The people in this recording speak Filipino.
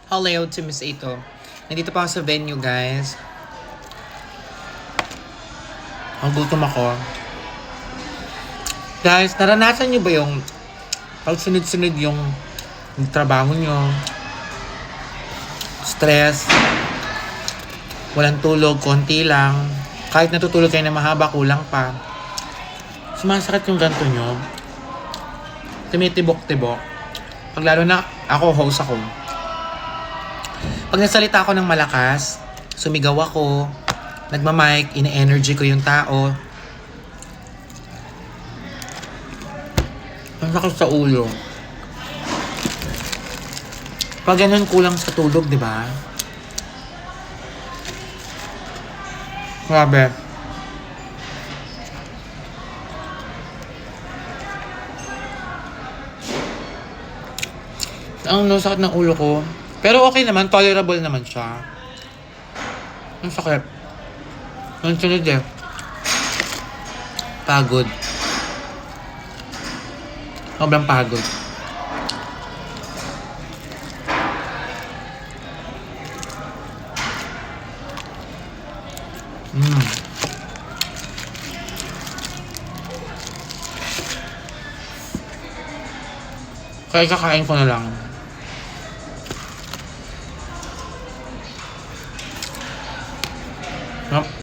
Hello to Miss Ito. Nandito pa ako sa venue, guys. Ang gutom ako. Guys, naranasan nyo ba yung pag sunod-sunod yung trabaho nyo? Stress. Walang tulog, konti lang. Kahit natutulog kayo na mahaba, kulang pa. Sumasakit yung ganto nyo. Tumitibok-tibok. Pag lalo na ako, host ako. Pag nasalita ako ng malakas, sumigaw ako, nagmamic, ine-energy ko yung tao. Ang sakit sa ulo. Pag ganun kulang sa tulog, di ba? Grabe. Ang sakit ng ulo ko. Pero okay naman, tolerable naman siya. Ang sakit. Ang sunod eh. Pagod. Sobrang pagod. Kaya kakain ko na lang.